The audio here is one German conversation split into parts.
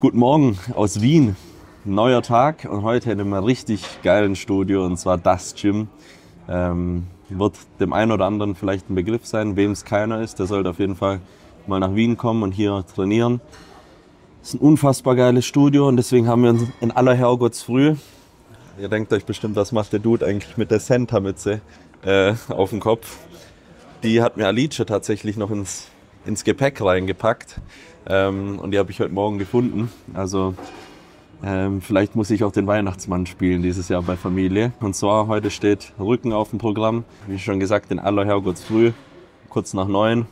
Guten Morgen aus Wien. Neuer Tag und heute in einem richtig geilen Studio, und zwar das Gym. Wird dem einen oder anderen vielleicht ein Begriff sein. Wem es keiner ist, der sollte auf jeden Fall mal nach Wien kommen und hier trainieren. Es ist ein unfassbar geiles Studio und deswegen haben wir uns in aller Herrgottsfrüh, ihr denkt euch bestimmt, was macht der Dude eigentlich mit der Santa-Mütze auf dem Kopf. Die hat mir Alice tatsächlich noch ins Gepäck reingepackt. Und die habe ich heute Morgen gefunden. Also vielleicht muss ich auch den Weihnachtsmann spielen dieses Jahr bei Familie. Und zwar heute steht Rücken auf dem Programm. Wie schon gesagt, in aller Herrgottsfrüh, kurz nach 9.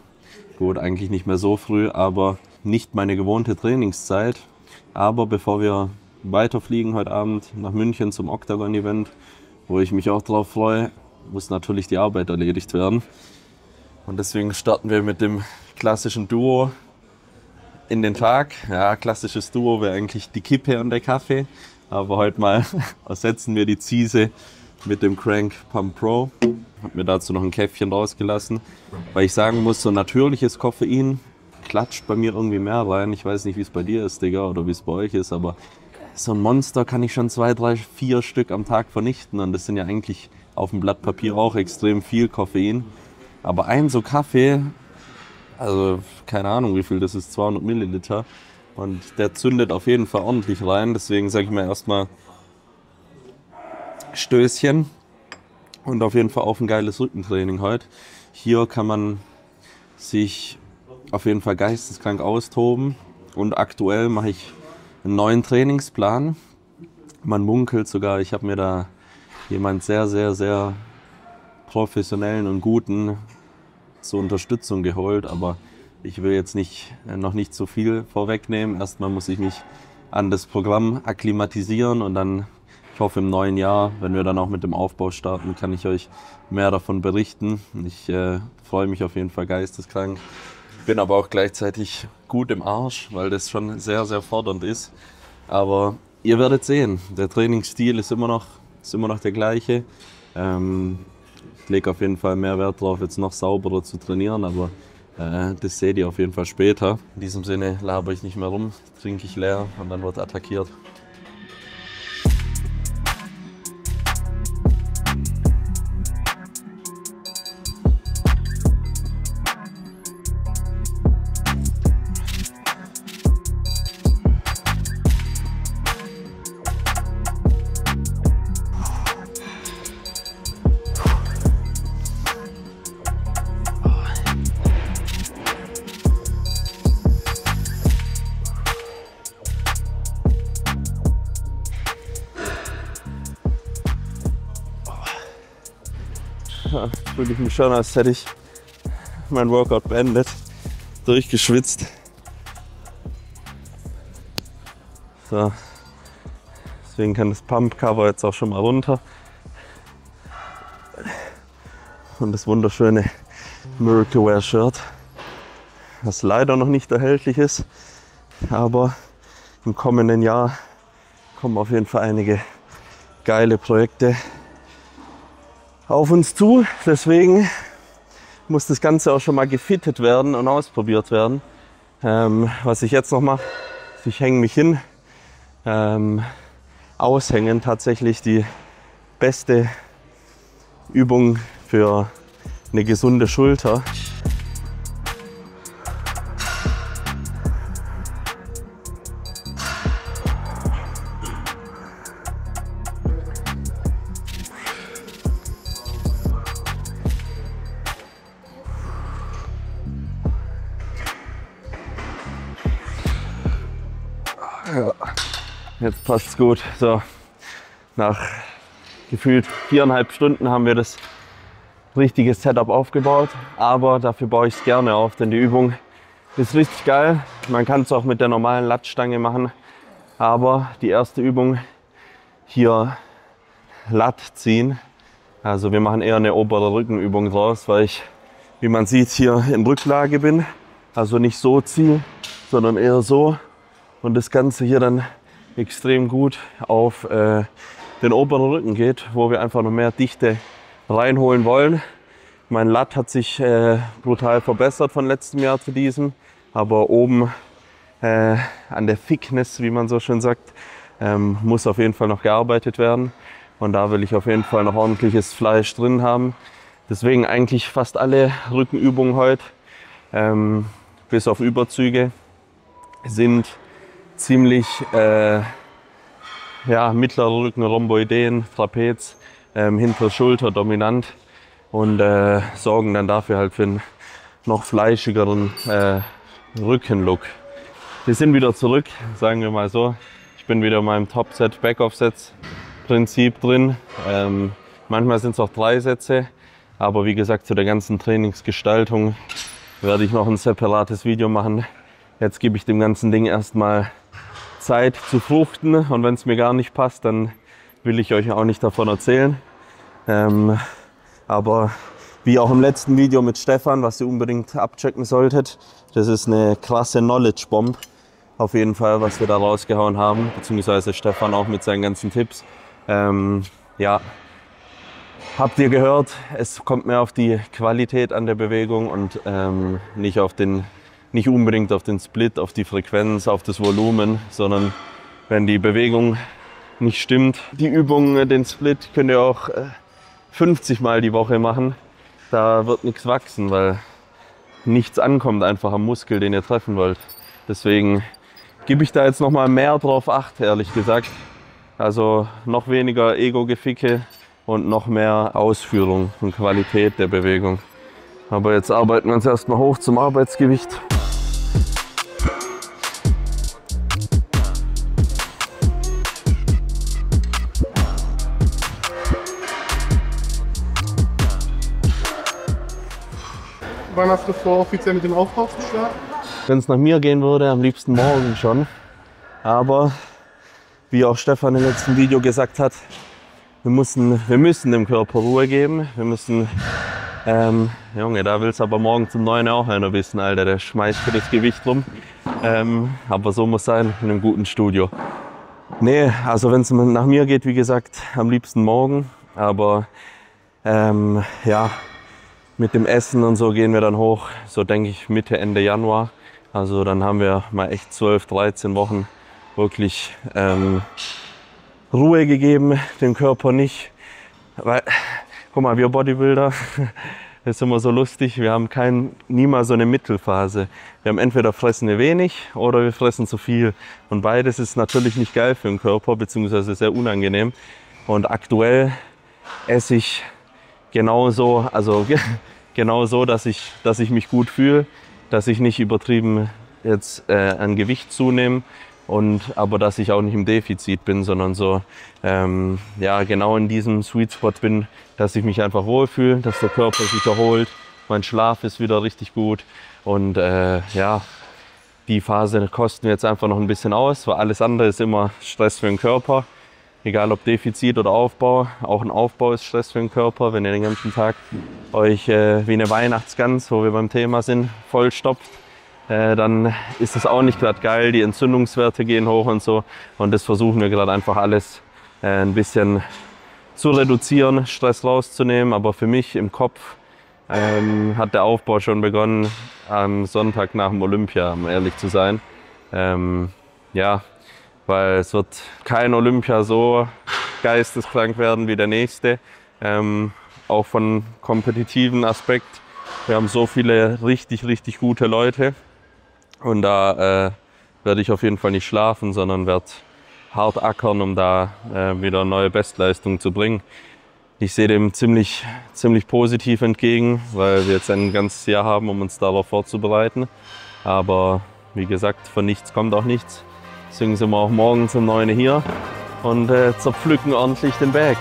Gut, eigentlich nicht mehr so früh, aber nicht meine gewohnte Trainingszeit. Aber bevor wir weiterfliegen heute Abend nach München zum Octagon-Event, wo ich mich auch drauf freue, muss natürlich die Arbeit erledigt werden. Und deswegen starten wir mit dem klassischen Duo in den Tag. Ja, klassisches Duo wäre eigentlich die Kippe und der Kaffee. Aber heute mal ersetzen wir die Ziese mit dem Crank Pump Pro. Habe mir dazu noch ein Käffchen rausgelassen, weil ich sagen muss, so natürliches Koffein klatscht bei mir irgendwie mehr rein. Ich weiß nicht, wie es bei dir ist, Digga, oder wie es bei euch ist, aber so ein Monster kann ich schon 2, 3, 4 Stück am Tag vernichten. Und das sind ja eigentlich auf dem Blatt Papier auch extrem viel Koffein. Aber ein so Kaffee, also keine Ahnung wie viel das ist, 200 Milliliter. Und der zündet auf jeden Fall ordentlich rein. Deswegen sage ich mir erstmal Stößchen. Und auf jeden Fall auch ein geiles Rückentraining heute. Hier kann man sich auf jeden Fall geisteskrank austoben. Und aktuell mache ich einen neuen Trainingsplan. Man munkelt sogar, ich habe mir da jemand sehr, sehr, sehr professionellen und guten zur Unterstützung geholt, aber ich will jetzt noch nicht so viel vorwegnehmen. Erstmal muss ich mich an das Programm akklimatisieren und dann, ich hoffe im neuen Jahr, wenn wir dann auch mit dem Aufbau starten, kann ich euch mehr davon berichten. Ich freue mich auf jeden Fall geisteskrank, bin aber auch gleichzeitig gut im Arsch, weil das schon sehr, sehr fordernd ist. Aber ihr werdet sehen, der Trainingsstil ist immer noch der gleiche. Ich lege auf jeden Fall mehr Wert darauf, jetzt noch sauberer zu trainieren, aber das seht ihr auf jeden Fall später. In diesem Sinne laber ich nicht mehr rum, trinke ich leer und dann wird attackiert. Ja, fühle ich mich schon, als hätte ich mein Workout beendet, durchgeschwitzt. So. Deswegen kann das Pump-Cover jetzt auch schon mal runter. Und das wunderschöne Miracle Wear Shirt, das leider noch nicht erhältlich ist, aber im kommenden Jahr kommen auf jeden Fall einige geile Projekte auf uns zu. Deswegen muss das Ganze auch schon mal gefittet werden und ausprobiert werden. Was ich jetzt noch mache, ist, ich hänge mich hin. Aushängen tatsächlich die beste Übung für eine gesunde Schulter. Ja, jetzt passt's gut. So, nach gefühlt 4,5 Stunden haben wir das richtige Setup aufgebaut, aber dafür baue ich es gerne auf, denn die Übung ist richtig geil. Man kann es auch mit der normalen Lattstange machen, aber die erste Übung hier Latt ziehen. Also wir machen eher eine obere Rückenübung draus, weil ich, wie man sieht, hier in Rücklage bin. Also nicht so ziehe, sondern eher so. Und das Ganze hier dann extrem gut auf den oberen Rücken geht, wo wir einfach noch mehr Dichte reinholen wollen. Mein Lat hat sich brutal verbessert von letztem Jahr zu diesem, aber oben an der Thickness, wie man so schön sagt, muss auf jeden Fall noch gearbeitet werden. Und da will ich auf jeden Fall noch ordentliches Fleisch drin haben. Deswegen eigentlich fast alle Rückenübungen heute, bis auf Überzüge, sind ziemlich mittlerer Rücken, Rhomboideen, Trapez, hintere Schulter dominant und sorgen dann dafür halt für einen noch fleischigeren Rückenlook. Wir sind wieder zurück, sagen wir mal so. Ich bin wieder in meinem Top-Set, Back-Off-Sets-Prinzip drin. Manchmal sind es auch 3 Sätze, aber wie gesagt, zu der ganzen Trainingsgestaltung werde ich noch ein separates Video machen. Jetzt gebe ich dem ganzen Ding erstmal Zeit zu fruchten und wenn es mir gar nicht passt, dann will ich euch auch nicht davon erzählen. Aber wie auch im letzten Video mit Stefan, was ihr unbedingt abchecken solltet, das ist eine krasse Knowledge Bomb. Auf jeden Fall, was wir da rausgehauen haben, beziehungsweise Stefan auch mit seinen ganzen Tipps. Ja, habt ihr gehört, es kommt mehr auf die Qualität an der Bewegung und nicht unbedingt auf den Split, auf die Frequenz, auf das Volumen, sondern wenn die Bewegung nicht stimmt. Die Übung, den Split könnt ihr auch 50 Mal die Woche machen. Da wird nichts wachsen, weil nichts ankommt einfach am Muskel, den ihr treffen wollt. Deswegen gebe ich da jetzt noch mal mehr drauf Acht, ehrlich gesagt. Also noch weniger Ego-Geficke und noch mehr Ausführung und Qualität der Bewegung. Aber jetzt arbeiten wir uns erstmal hoch zum Arbeitsgewicht. Wann hast du vor, offiziell mit dem Aufbau zu starten? Wenn es nach mir gehen würde, am liebsten morgen schon. Aber wie auch Stefan im letzten Video gesagt hat, wir müssen dem Körper Ruhe geben. Wir müssen, Junge, da will es aber morgen zum 9 auch einer wissen, Alter, der schmeißt für das Gewicht rum. Aber so muss sein in einem guten Studio. Nee, also wenn es nach mir geht, wie gesagt, am liebsten morgen. Aber ja, mit dem Essen und so gehen wir dann hoch, so denke ich Mitte, Ende Januar. Also dann haben wir mal echt 12, 13 Wochen wirklich Ruhe gegeben, dem Körper nicht. Weil, guck mal, wir Bodybuilder, das ist immer so lustig, wir haben niemals so eine Mittelphase. Wir haben entweder fressen wir wenig oder wir fressen zu viel. Und beides ist natürlich nicht geil für den Körper, beziehungsweise sehr unangenehm. Und aktuell esse ich genauso, dass ich mich gut fühle, dass ich nicht übertrieben jetzt an Gewicht zunehme aber dass ich auch nicht im Defizit bin, sondern so ja, genau in diesem Sweet Spot bin, dass ich mich einfach wohlfühle, dass der Körper sich erholt, mein Schlaf ist wieder richtig gut und ja, die Phase kosten wir jetzt einfach noch ein bisschen aus, weil alles andere ist immer Stress für den Körper. Egal ob Defizit oder Aufbau, auch ein Aufbau ist Stress für den Körper, wenn ihr den ganzen Tag euch wie eine Weihnachtsgans, wo wir beim Thema sind, vollstopft, dann ist das auch nicht gerade geil, die Entzündungswerte gehen hoch und so und das versuchen wir gerade einfach alles ein bisschen zu reduzieren, Stress rauszunehmen, aber für mich im Kopf hat der Aufbau schon begonnen am Sonntag nach dem Olympia, um ehrlich zu sein. Ja. Weil es wird kein Olympia so geisteskrank werden wie der nächste. Auch von kompetitiven Aspekt. Wir haben so viele richtig, richtig gute Leute. Und da werde ich auf jeden Fall nicht schlafen, sondern werde hart ackern, um da wieder neue Bestleistungen zu bringen. Ich sehe dem ziemlich positiv entgegen, weil wir jetzt ein ganzes Jahr haben, um uns darauf vorzubereiten. Aber wie gesagt, von nichts kommt auch nichts. Deswegen sind wir auch morgens um 9 hier und zerpflücken ordentlich den Bag.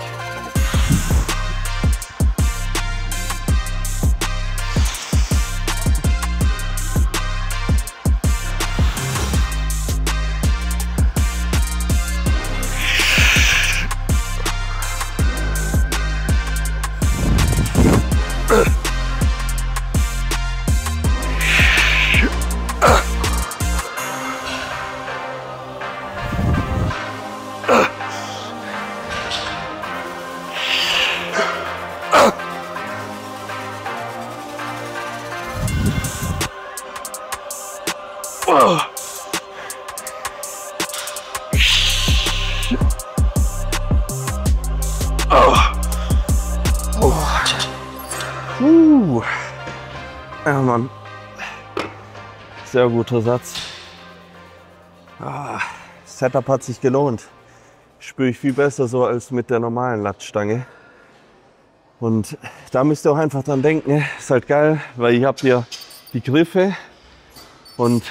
Ja, Mann. Sehr guter Satz. Das Setup hat sich gelohnt. Spüre ich viel besser so als mit der normalen Latstange. Und da müsst ihr auch einfach dran denken, ist halt geil, weil ihr habt hier die Griffe und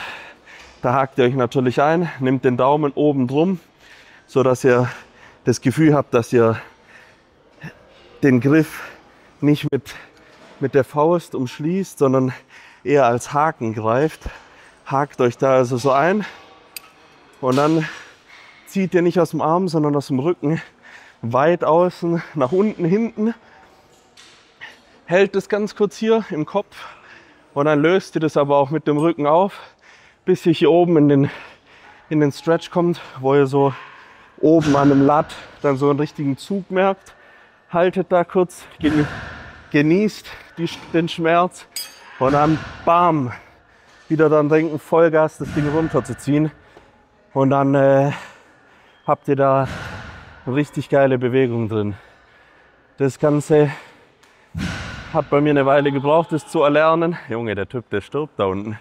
da hakt ihr euch natürlich ein, nehmt den Daumen oben drum, so dass ihr das Gefühl habt, dass ihr den Griff nicht mit der Faust umschließt, sondern eher als Haken greift. Hakt euch da also so ein und dann zieht ihr nicht aus dem Arm, sondern aus dem Rücken weit außen nach unten, hinten. Hält es ganz kurz hier im Kopf und dann löst ihr das aber auch mit dem Rücken auf, bis ihr hier oben in den Stretch kommt, wo ihr so oben an dem Lat dann so einen richtigen Zug merkt. Haltet da kurz, genießt den Schmerz und dann bam, wieder dann denken, Vollgas das Ding runterzuziehen und dann habt ihr da eine richtig geile Bewegung drin. Das Ganze hat bei mir eine Weile gebraucht, das zu erlernen. Junge, der Typ, der stirbt da unten.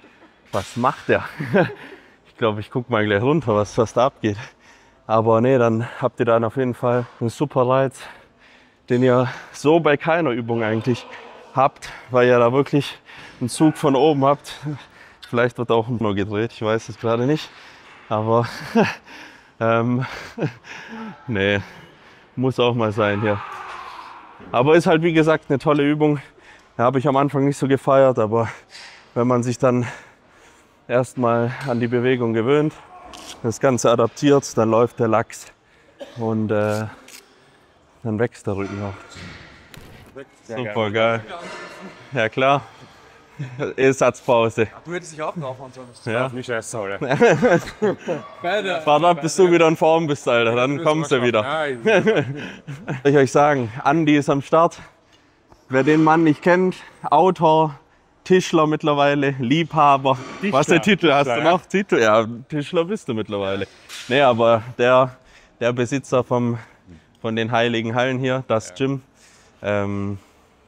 Was macht der? Ich glaube, ich gucke mal gleich runter, was da abgeht. Aber nee, dann habt ihr dann auf jeden Fall einen super Reiz, den ihr so bei keiner Übung eigentlich habt, weil ihr da wirklich einen Zug von oben habt. Vielleicht wird auch nur gedreht, ich weiß es gerade nicht. Aber nee, muss auch mal sein hier. Aber ist halt wie gesagt eine tolle Übung. Habe ich am Anfang nicht so gefeiert, aber wenn man sich dann erstmal an die Bewegung gewöhnt, das Ganze adaptiert, dann läuft der Lachs und dann wächst der Rücken auch. Super geil. Ja klar. Satzpause. Du hättest dich auch drauf und sonst. Ja. Nicht scheiße, Alter. Warte ab, bis du wieder in Form bist, Alter. Dann kommst du wieder. Soll ich euch sagen, Andi ist am Start. Wer den Mann nicht kennt, Autor, Tischler mittlerweile, Liebhaber. Tischler, Was der Titel hast du Tischler, noch? Titel? Ja, Tischler bist du mittlerweile. Nee, aber der Besitzer von den heiligen Hallen hier, das Gym.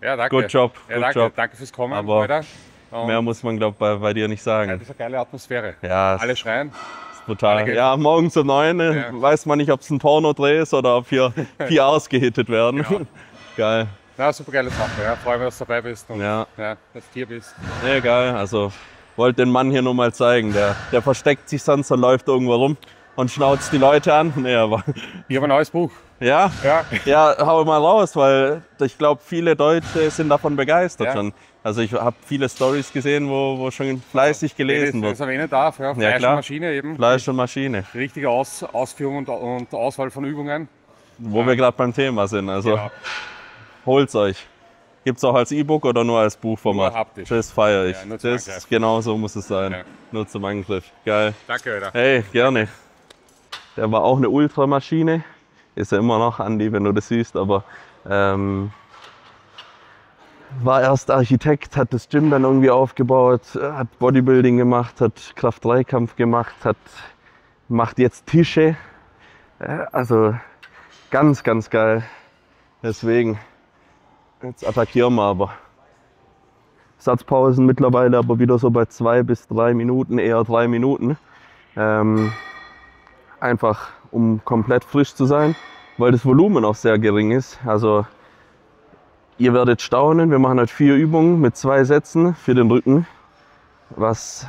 Ja, danke. Good job, Ja, good danke, job. danke fürs Kommen. Aber Alter. Und mehr muss man, glaube ich, bei dir nicht ja, sagen. das ist eine geile Atmosphäre. Ja, Alle schreien. brutal. Alle Ja, morgens um 9 Ja. weiß man nicht, ob es ein Pornodreh ist oder ob hier 4 Hours gehittet werden. Genau. Geil. Na, super geile Sache. Ja, freue mich, dass du dabei bist und Ja. dass du hier bist. Ja, geil. Also wollte den Mann hier nur mal zeigen. Der versteckt sich sonst und läuft irgendwo rum und schnauzt die Leute an. Nee, aber Ich habe ein neues Buch. ja, Ja. ja, hau mal raus, weil ich glaube, viele Deutsche sind davon begeistert Ja. schon. Also ich habe viele Stories gesehen, wo schon fleißig gelesen Das wird. erwähnen darf. Ja. Fleisch klar. und Maschine eben. Fleisch und Maschine, Richtige Ausführung und Auswahl von Übungen. wo wir gerade beim Thema sind. Also Genau. holt's euch. Gibt's auch als E-Book oder nur als Buchformat? Nur haptisch. Das feiere ich. Ja, nur zum Das Angriff. genau so muss es sein. Ja. Nur zum Angriff. Geil. Danke, Alter. Hey, gerne. Der war auch eine Ultramaschine. Ist er immer noch, Andi, wenn du das siehst, aber war erst Architekt, hat das Gym dann irgendwie aufgebaut, hat Bodybuilding gemacht, hat Kraft-3-Kampf gemacht, macht jetzt Tische. Also ganz, ganz geil. Deswegen, jetzt attackieren wir aber. Satzpausen mittlerweile aber wieder so bei 2 bis 3 Minuten, eher 3 Minuten. Einfach um komplett frisch zu sein, weil das Volumen auch sehr gering ist. Also ihr werdet staunen, wir machen halt 4 Übungen mit 2 Sätzen für den Rücken. Was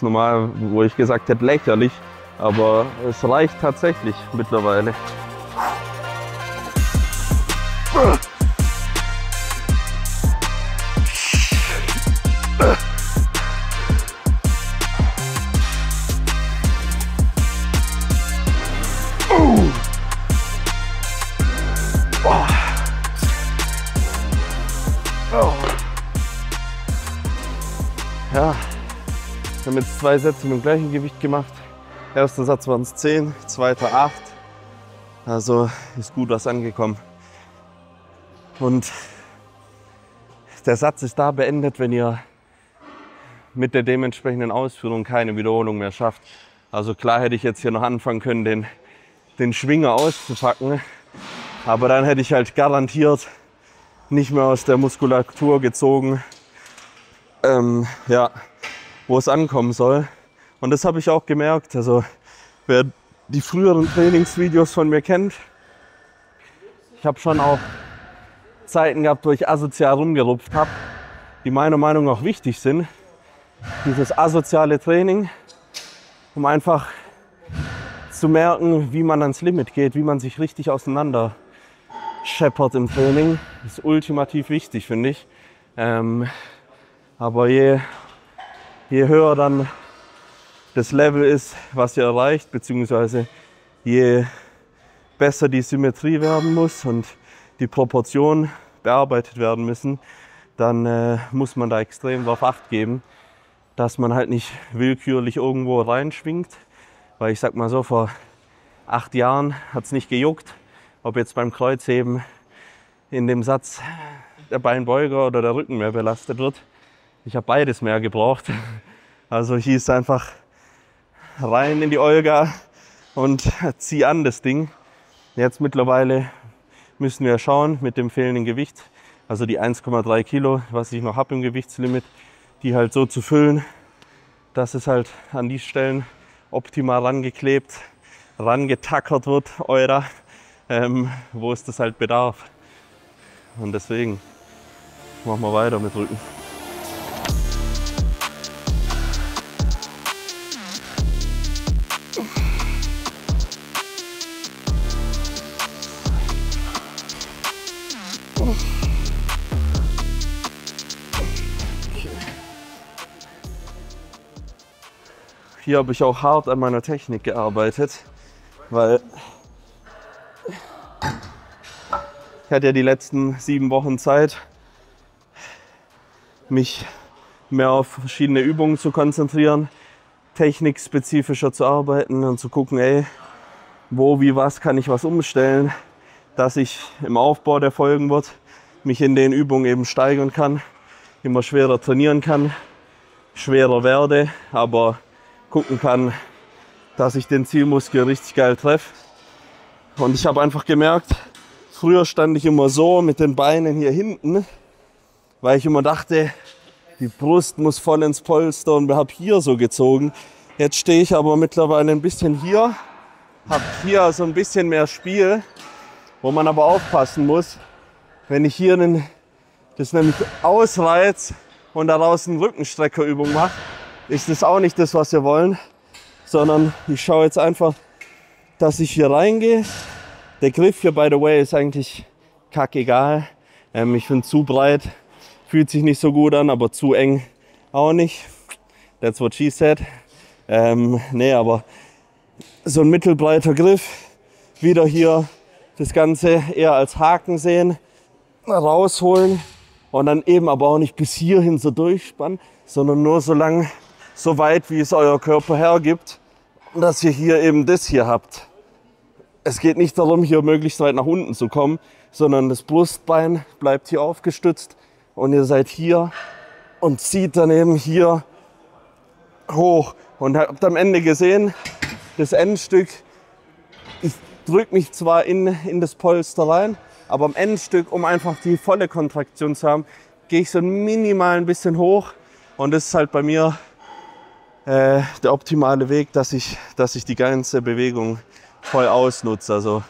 normal, wo ich gesagt hätte, lächerlich, aber es reicht tatsächlich mittlerweile. Ja, wir haben jetzt 2 Sätze mit dem gleichen Gewicht gemacht. Erster Satz waren es 10, zweiter 8. Also ist gut was angekommen. Und der Satz ist da beendet, wenn ihr mit der dementsprechenden Ausführung keine Wiederholung mehr schafft. Also klar hätte ich jetzt hier noch anfangen können, den Schwinger auszupacken. Aber dann hätte ich halt garantiert nicht mehr aus der Muskulatur gezogen, ja, wo es ankommen soll. Und das habe ich auch gemerkt. Also wer die früheren Trainingsvideos von mir kennt, ich habe schon auch Zeiten gehabt, wo ich asozial rumgerupft habe, die meiner Meinung nach auch wichtig sind. Dieses asoziale Training, um einfach zu merken, wie man ans Limit geht, wie man sich richtig auseinander scheppert im Training, ist ultimativ wichtig, finde ich. Aber je höher dann das Level ist, was ihr erreicht, beziehungsweise je besser die Symmetrie werden muss und die Proportionen bearbeitet werden müssen, dann muss man da extrem darauf Acht geben, dass man halt nicht willkürlich irgendwo reinschwingt. Weil ich sag mal so, vor 8 Jahren hat es nicht gejuckt, ob jetzt beim Kreuzheben in dem Satz der Beinbeuger oder der Rücken mehr belastet wird. Ich habe beides mehr gebraucht. Also hieß einfach rein in die Olga und zieh an das Ding. Jetzt mittlerweile müssen wir schauen mit dem fehlenden Gewicht, also die 1,3 Kilo, was ich noch habe im Gewichtslimit, die halt so zu füllen, dass es halt an die Stellen optimal rangeklebt, rangetackert wird, wo es das halt bedarf. Und deswegen machen wir weiter mit Rücken. Hier habe ich auch hart an meiner Technik gearbeitet, weil ich hatte ja die letzten 7 Wochen Zeit, mich mehr auf verschiedene Übungen zu konzentrieren, technikspezifischer zu arbeiten und zu gucken, ey, wo, wie, was kann ich was umstellen, dass ich im Aufbau, der folgen wird, mich in den Übungen eben steigern kann, immer schwerer trainieren kann, schwerer werde, aber gucken kann, dass ich den Zielmuskel richtig geil treffe. Und ich habe einfach gemerkt, früher stand ich immer so mit den Beinen hier hinten, weil ich immer dachte, die Brust muss voll ins Polster und habe hier so gezogen. Jetzt stehe ich aber mittlerweile ein bisschen hier, habe hier so ein bisschen mehr Spiel, wo man aber aufpassen muss, wenn ich hier das nämlich ausreiz und daraus eine Rückenstreckerübung mache, ist das auch nicht das, was wir wollen, sondern ich schaue jetzt einfach, dass ich hier reingehe. Der Griff hier, by the way, ist eigentlich kackegal. Ich finde, zu breit fühlt sich nicht so gut an, aber zu eng auch nicht. That's what she said. Nee, aber so ein mittelbreiter Griff. Wieder hier das Ganze eher als Haken sehen, rausholen und dann eben aber auch nicht bis hierhin so durchspannen, sondern nur so weit, wie es euer Körper hergibt, dass ihr hier eben das hier habt. Es geht nicht darum, hier möglichst weit nach unten zu kommen, sondern das Brustbein bleibt hier aufgestützt und ihr seid hier und zieht dann eben hier hoch. Und habt am Ende gesehen, das Endstück, ich drücke mich zwar in das Polster rein, aber am Endstück, um einfach die volle Kontraktion zu haben, gehe ich so minimal ein bisschen hoch. Und das ist halt bei mir der optimale Weg, dass ich die ganze Bewegung voll ausnutze. Also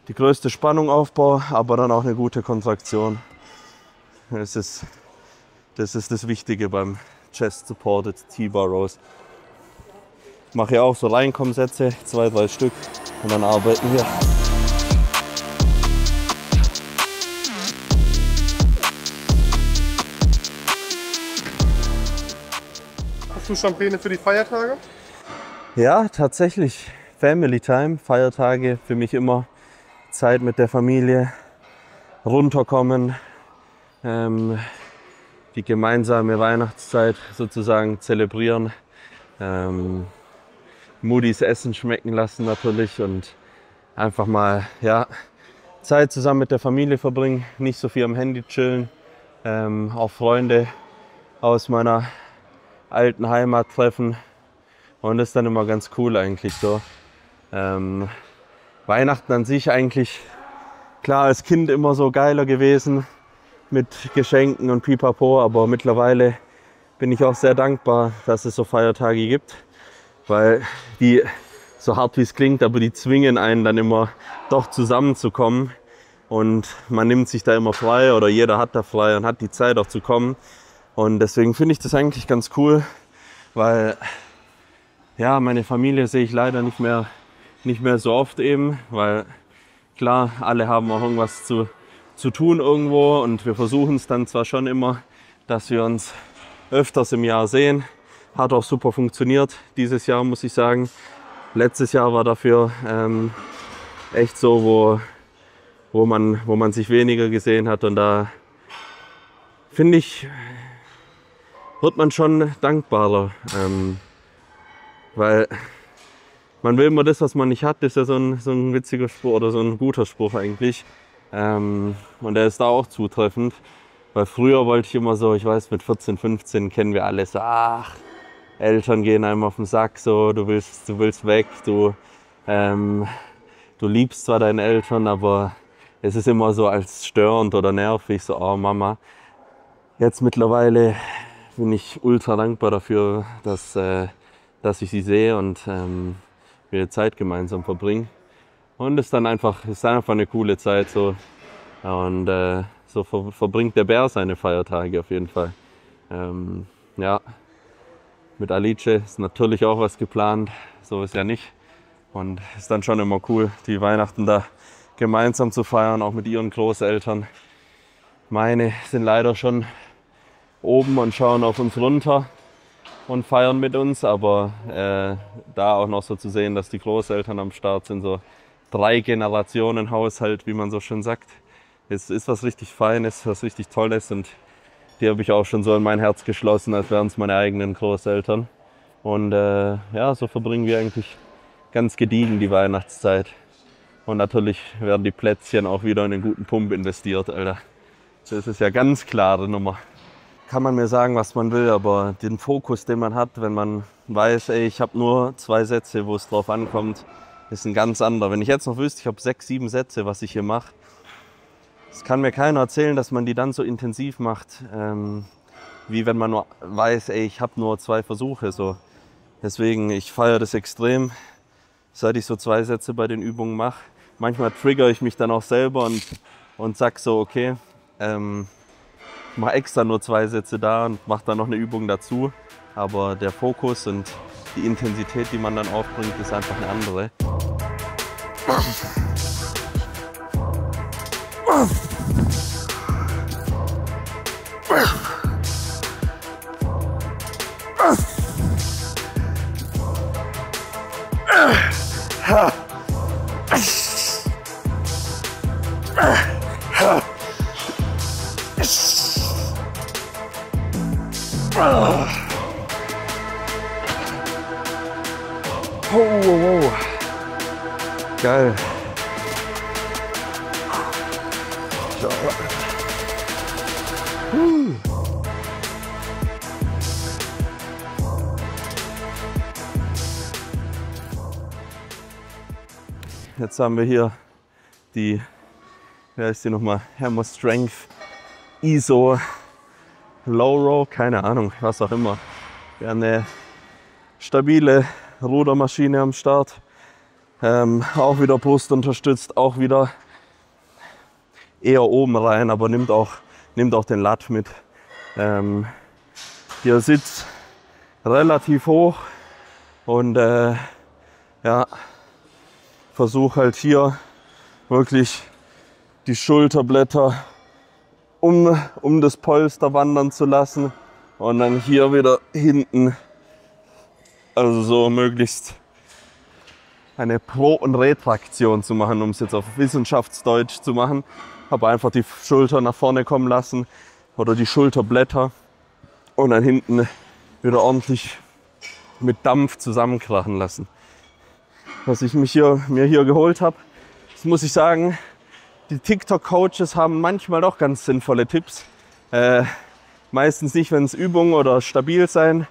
die größte Spannung aufbaue, aber dann auch eine gute Kontraktion. Das ist das Wichtige beim Chest Supported T-Bar Rows. Ich mache ja auch so Reinkommsätze, 2, 3 Stück und dann arbeiten wir. Hast du schon Pläne für die Feiertage? Ja, tatsächlich. Family Time, Feiertage für mich immer Zeit mit der Familie, runterkommen, die gemeinsame Weihnachtszeit sozusagen zelebrieren, Moody's Essen schmecken lassen natürlich und einfach mal Zeit zusammen mit der Familie verbringen, nicht so viel am Handy chillen, auch Freunde aus meiner alten Heimat treffen und das ist dann immer ganz cool eigentlich so. Weihnachten an sich eigentlich, klar als Kind immer so geiler gewesen, mit Geschenken und Pipapo, aber mittlerweile bin ich auch sehr dankbar, dass es so Feiertage gibt, weil die, so hart wie es klingt, aber die zwingen einen dann immer doch zusammenzukommen und man nimmt sich da immer frei oder jeder hat da frei und hat die Zeit auch zu kommen und deswegen finde ich das eigentlich ganz cool, weil ja, meine Familie sehe ich leider nicht mehr so oft eben, weil klar, alle haben auch irgendwas zu tun irgendwo und wir versuchen es dann zwar schon immer, dass wir uns öfters im Jahr sehen. Hat auch super funktioniert dieses Jahr, muss ich sagen. Letztes Jahr war dafür echt so, wo man sich weniger gesehen hat und da finde ich, wird man schon dankbarer, weil man will immer das, was man nicht hat, ist ja so ein witziger Spruch oder so ein guter Spruch eigentlich. Und der ist da auch zutreffend. Weil früher wollte ich immer so, ich weiß, mit 14, 15 kennen wir alle so, ach, Eltern gehen einem auf den Sack, so, du willst weg, du liebst zwar deine Eltern, aber es ist immer so als störend oder nervig, so, oh Mama. Jetzt mittlerweile bin ich ultra dankbar dafür, dass ich sie sehe und wir Zeit gemeinsam verbringen. Und es ist dann einfach eine coole Zeit so. Und so verbringt der Bär seine Feiertage auf jeden Fall. Ja, mit Alice ist natürlich auch was geplant, so ist ja nicht. Und ist dann schon immer cool, die Weihnachten da gemeinsam zu feiern, auch mit ihren Großeltern. Meine sind leider schon oben und schauen auf uns runter und feiern mit uns, aber da auch noch so zu sehen, dass die Großeltern am Start sind, so 3 Generationen Haushalt, wie man so schön sagt. Es ist was richtig Feines, was richtig Tolles und die habe ich auch schon so in mein Herz geschlossen, als wären es meine eigenen Großeltern. Und ja, so verbringen wir eigentlich ganz gediegen die Weihnachtszeit. Und natürlich werden die Plätzchen auch wieder in einen guten Pump investiert, Alter. Das ist ja ganz klare Nummer. Kann man mir sagen, was man will, aber den Fokus, den man hat, wenn man weiß, ey, ich habe nur 2 Sätze, wo es drauf ankommt, ist ein ganz anderer. Wenn ich jetzt noch wüsste, ich habe 6, 7 Sätze, was ich hier mache, es kann mir keiner erzählen, dass man die dann so intensiv macht, wie wenn man nur weiß, ey, ich habe nur 2 Versuche. So. Deswegen, ich feiere das extrem, seit ich so 2 Sätze bei den Übungen mache. Manchmal triggere ich mich dann auch selber und sag so, okay, mache extra nur 2 Sätze da und mache dann noch eine Übung dazu. Aber der Fokus und die Intensität, die man dann aufbringt, ist einfach eine andere. Oh. Geil. Jetzt haben wir hier die, wer ist die nochmal? Hammer Strength ISO Low Row, keine Ahnung, was auch immer. Wir haben eine stabile Rudermaschine am Start. Auch wieder Brust unterstützt, auch wieder eher oben rein, aber nimmt auch den Lat mit. Hier sitzt relativ hoch und ja, versuche halt hier wirklich die Schulterblätter um das Polster wandern zu lassen und dann hier wieder hinten, also so möglichst eine Pro- und Retraktion zu machen, um es jetzt auf Wissenschaftsdeutsch zu machen. Habe einfach die Schulter nach vorne kommen lassen oder die Schulterblätter und dann hinten wieder ordentlich mit Dampf zusammenkrachen lassen. Was ich mir hier geholt habe, das muss ich sagen, die TikTok-Coaches haben manchmal doch ganz sinnvolle Tipps. Meistens nicht, wenn es Übungen oder Stabilsein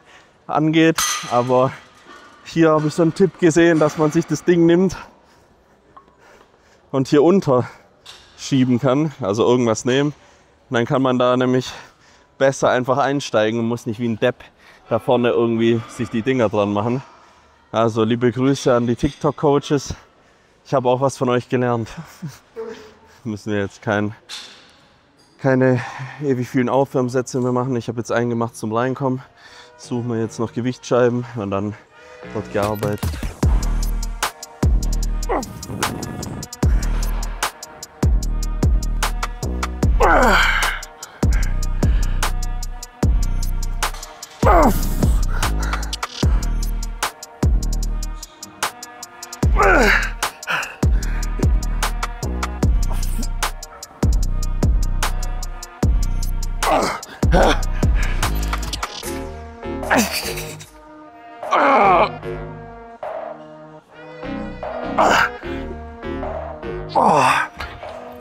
angeht, aber hier habe ich so einen Tipp gesehen, dass man sich das Ding nimmt und hier unter schieben kann, also irgendwas nehmen, dann kann man da nämlich besser einfach einsteigen und muss nicht wie ein Depp da vorne irgendwie sich die Dinger dran machen. Also liebe Grüße an die TikTok-Coaches. Ich habe auch was von euch gelernt. Müssen wir jetzt keine ewig vielen Aufwärmsätze mehr machen. Ich habe jetzt einen gemacht zum Reinkommen. Suchen wir jetzt noch Gewichtsscheiben und dann wird gearbeitet.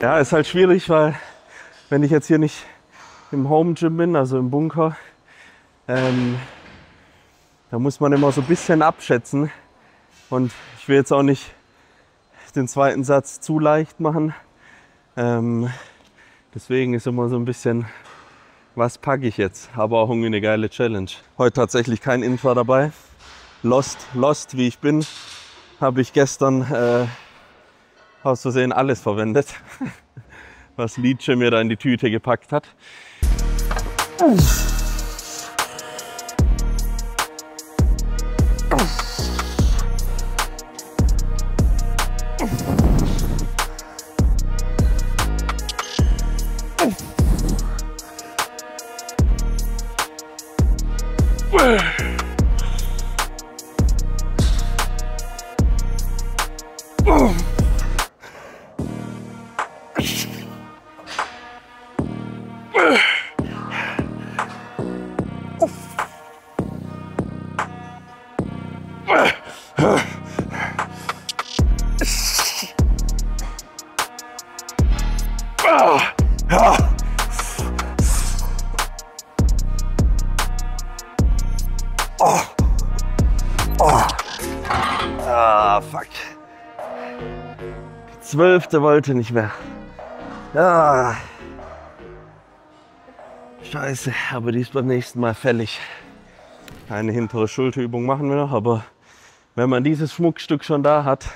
Ja, ist halt schwierig, weil wenn ich jetzt hier nicht im Home Gym bin, also im Bunker, da muss man immer so ein bisschen abschätzen. Und ich will jetzt auch nicht den zweiten Satz zu leicht machen. Deswegen ist immer so ein bisschen, was packe ich jetzt? Aber auch irgendwie eine geile Challenge. Heute tatsächlich kein Intra dabei. Lost wie ich bin, habe ich gestern aus Versehen alles verwendet, was Lietsche mir da in die Tüte gepackt hat. Fuck. Die 12. wollte nicht mehr. Ja. Scheiße, aber die ist beim nächsten Mal fällig. Eine hintere Schulterübung machen wir noch, aber wenn man dieses Schmuckstück schon da hat,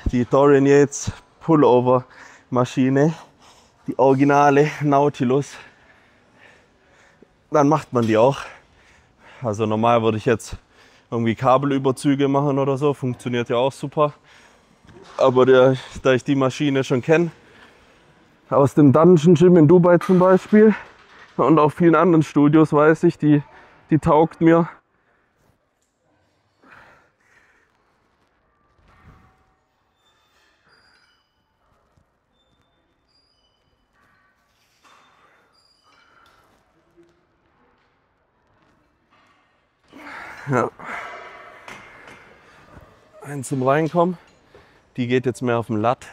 die Dorian Yates Pullover Maschine, die originale Nautilus, dann macht man die auch. Also normal würde ich jetzt irgendwie Kabelüberzüge machen oder so, funktioniert ja auch super. Aber da ich die Maschine schon kenne, aus dem Dungeon Gym in Dubai zum Beispiel und auch vielen anderen Studios, weiß ich, die taugt mir. Ja. Ein zum Reinkommen, die geht jetzt mehr auf den Lat.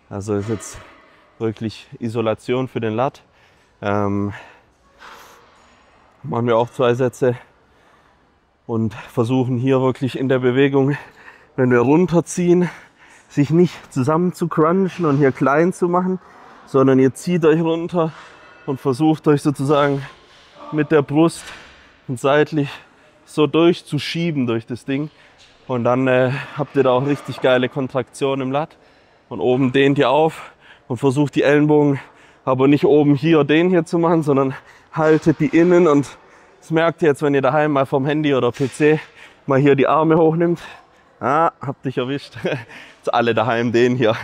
Also ist jetzt wirklich Isolation für den Lat. Machen wir auch 2 Sätze und versuchen hier wirklich in der Bewegung, wenn wir runterziehen, sich nicht zusammen zu crunchen und hier klein zu machen, sondern ihr zieht euch runter und versucht euch sozusagen mit der Brust und seitlich so durchzuschieben durch das Ding. Und dann habt ihr da auch richtig geile Kontraktion im Lat. Und oben dehnt ihr auf und versucht die Ellenbogen aber nicht oben hier den hier zu machen, sondern haltet die innen. Und das merkt ihr jetzt, wenn ihr daheim mal vom Handy oder PC mal hier die Arme hochnimmt. Ah, habt dich erwischt. Jetzt alle daheim den hier.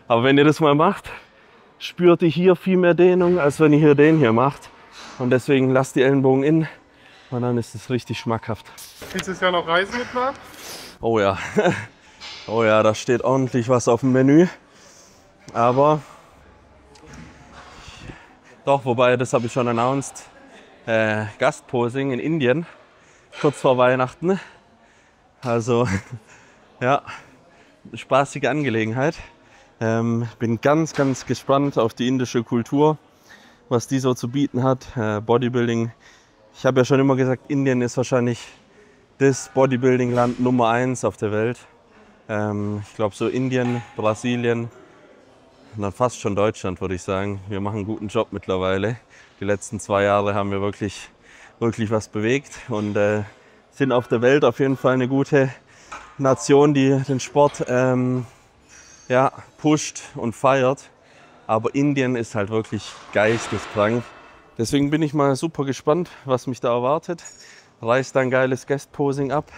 Aber wenn ihr das mal macht, spürt ihr hier viel mehr Dehnung, als wenn ihr hier den hier macht. Und deswegen lasst die Ellenbogen innen. Und dann ist es richtig schmackhaft. Nächstes Jahr noch Reisen geplant? Oh ja. Oh ja, da steht ordentlich was auf dem Menü. Aber doch, wobei, das habe ich schon announced. Gastposing in Indien, kurz vor Weihnachten. Also, ja, spaßige Angelegenheit. Bin ganz, ganz gespannt auf die indische Kultur, was die so zu bieten hat. Bodybuilding. Ich habe ja schon immer gesagt, Indien ist wahrscheinlich das Bodybuilding-Land Nummer 1 auf der Welt. Ich glaube so Indien, Brasilien, na, fast schon Deutschland, würde ich sagen. Wir machen einen guten Job mittlerweile. Die letzten 2 Jahre haben wir wirklich was bewegt und sind auf der Welt auf jeden Fall eine gute Nation, die den Sport ja, pusht und feiert. Aber Indien ist halt wirklich geisteskrank. Deswegen bin ich mal super gespannt, was mich da erwartet. Reiß da ein geiles Guest-Posing ab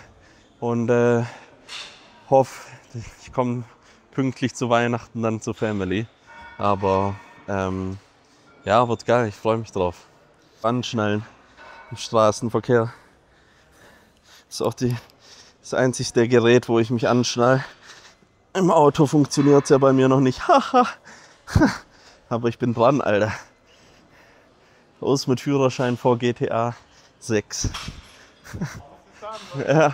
und hoffe, ich komme pünktlich zu Weihnachten dann zur Family. Aber ja, wird geil, ich freue mich drauf. Anschnallen im Straßenverkehr. Das ist auch das einzigste Gerät, wo ich mich anschnall. Im Auto funktioniert es ja bei mir noch nicht. Haha. Aber ich bin dran, Alter. Los mit Führerschein vor GTA 6. Ja,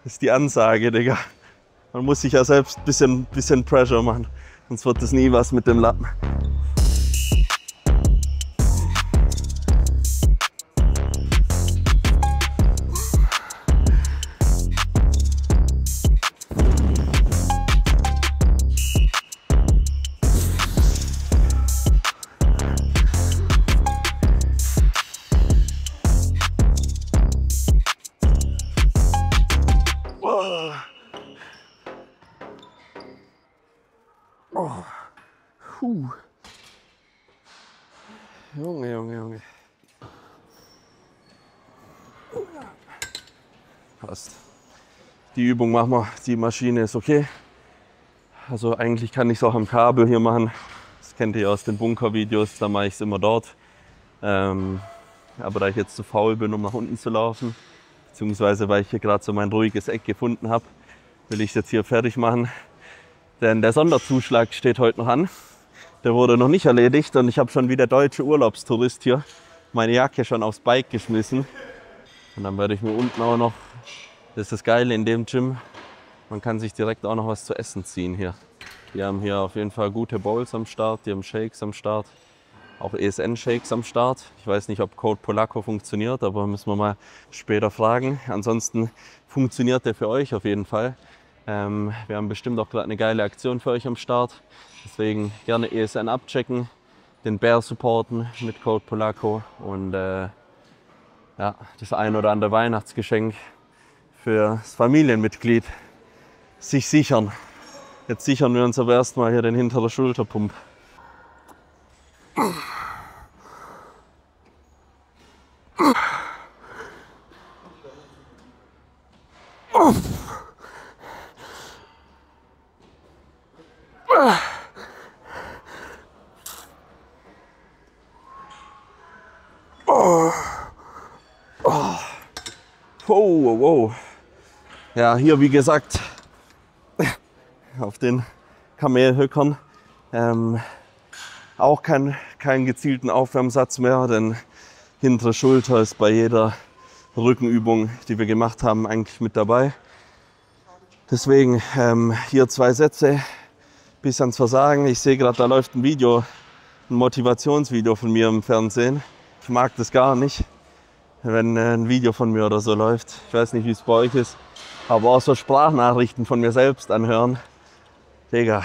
das ist die Ansage, Digga. Man muss sich ja selbst ein bisschen Pressure machen. Sonst wird das nie was mit dem Lappen. Junge. Passt. Die Übung machen wir, die Maschine ist okay. Also eigentlich kann ich es auch am Kabel hier machen. Das kennt ihr aus den Bunker-Videos, da mache ich es immer dort. Aber da ich jetzt zu faul bin, um nach unten zu laufen, beziehungsweise weil ich hier gerade so mein ruhiges Eck gefunden habe, will ich es jetzt hier fertig machen. Denn der Sonderzuschlag steht heute noch an. Der wurde noch nicht erledigt und ich habe schon wie der deutsche Urlaubstourist hier meine Jacke schon aufs Bike geschmissen. Und dann werde ich mir unten auch noch, das ist das Geile in dem Gym, man kann sich direkt auch noch was zu essen ziehen hier. Die haben hier auf jeden Fall gute Bowls am Start, die haben Shakes am Start, auch ESN-Shakes am Start. Ich weiß nicht, ob Code Polacco funktioniert, aber müssen wir mal später fragen. Ansonsten funktioniert der für euch auf jeden Fall. Wir haben bestimmt auch gerade eine geile Aktion für euch am Start. Deswegen gerne ESN abchecken, den Bär supporten mit Code Polacco und ja, das ein oder andere Weihnachtsgeschenk für das Familienmitglied sich sichern. Jetzt sichern wir uns aber erstmal hier den hinteren Schulterpump. Wow. Ja, hier wie gesagt auf den Kamelhöckern auch keinen gezielten Aufwärmsatz mehr, denn hintere Schulter ist bei jeder Rückenübung, die wir gemacht haben, eigentlich mit dabei. Deswegen hier 2 Sätze bis ans Versagen. Ich sehe gerade, da läuft ein Motivationsvideo von mir im Fernsehen. Ich mag das gar nicht, wenn ein Video von mir oder so läuft. Ich weiß nicht, wie es bei euch ist, aber auch so Sprachnachrichten von mir selbst anhören. Digga,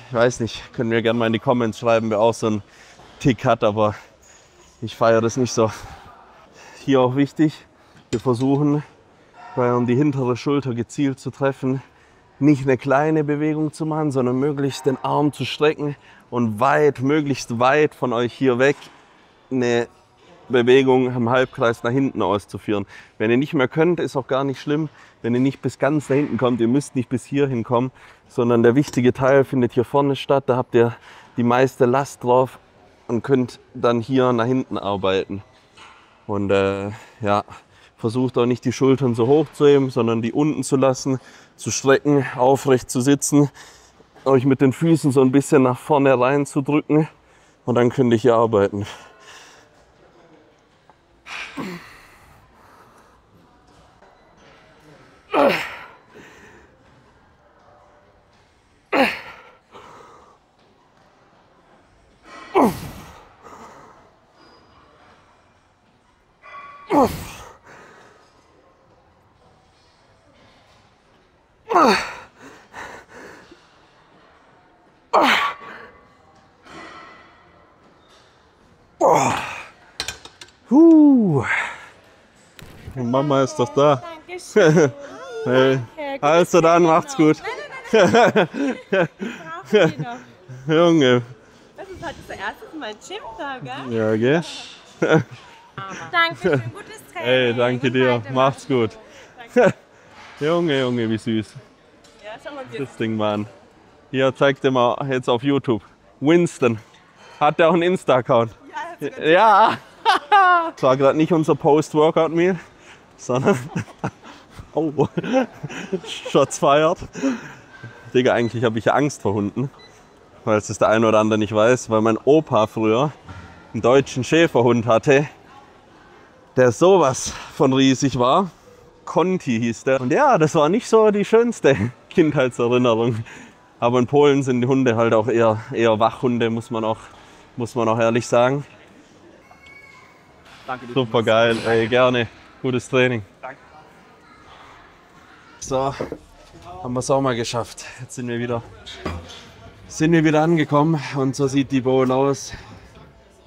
ich weiß nicht, können mir gerne mal in die Comments schreiben, wer auch so einen Tick hat, aber ich feiere das nicht so. Hier auch wichtig, wir versuchen, um die hintere Schulter gezielt zu treffen, nicht eine kleine Bewegung zu machen, sondern möglichst den Arm zu strecken und möglichst weit von euch hier weg eine Bewegung im Halbkreis nach hinten auszuführen. Wenn ihr nicht mehr könnt, ist auch gar nicht schlimm. Wenn ihr nicht bis ganz nach hinten kommt, ihr müsst nicht bis hier hinkommen, sondern der wichtige Teil findet hier vorne statt. Da habt ihr die meiste Last drauf und könnt dann hier nach hinten arbeiten. Und ja, versucht auch nicht die Schultern so hoch zu heben, sondern die unten zu lassen, zu strecken, aufrecht zu sitzen, euch mit den Füßen so ein bisschen nach vorne rein zu drücken und dann könnt ihr hier arbeiten. Mama ist doch da. Dankeschön. Hey. Danke. Also dann, macht's gut. Brauchen wir noch. Junge. Das ist heute das erste Mal Gym-Tag, gell? Ja, gell? Dankeschön, gutes Training. Hey, danke dir. Weitermachen. Macht's gut. Junge, wie süß. Ja, schauen wir uns jetzt. Das Ding, Mann. Hier, zeig dir mal jetzt auf YouTube. Winston. Hat der auch einen Insta-Account? Ja. Das war gerade nicht unser Post-Workout-Meal, sondern... Oh, Shots fired. Digga, eigentlich habe ich ja Angst vor Hunden. Weil es das der eine oder andere nicht weiß. Weil mein Opa früher einen deutschen Schäferhund hatte, der sowas von riesig war. Conti hieß der. Und ja, das war nicht so die schönste Kindheitserinnerung. Aber in Polen sind die Hunde halt auch eher Wachhunde, muss man auch ehrlich sagen. Danke dir. Super geil, ey, gerne. Gutes Training. Danke. So, haben wir es auch mal geschafft. Jetzt sind wir wieder angekommen und so sieht die Bowl aus.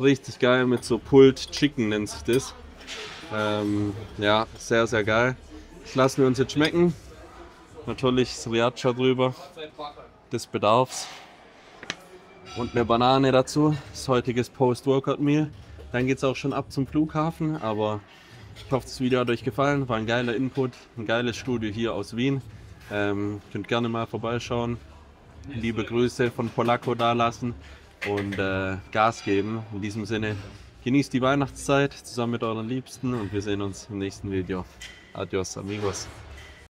Richtig geil mit so Pulled Chicken nennt sich das. Ja, sehr, sehr geil. Das lassen wir uns jetzt schmecken. Natürlich Sriracha drüber, des Bedarfs. Und eine Banane dazu, das heutiges Post-Workout-Meal. Dann geht es auch schon ab zum Flughafen, aber ich hoffe, das Video hat euch gefallen. War ein geiler Input, ein geiles Studio hier aus Wien. Könnt gerne mal vorbeischauen. Liebe Grüße von Polacco da lassen und Gas geben. In diesem Sinne, genießt die Weihnachtszeit zusammen mit euren Liebsten und wir sehen uns im nächsten Video. Adios, amigos.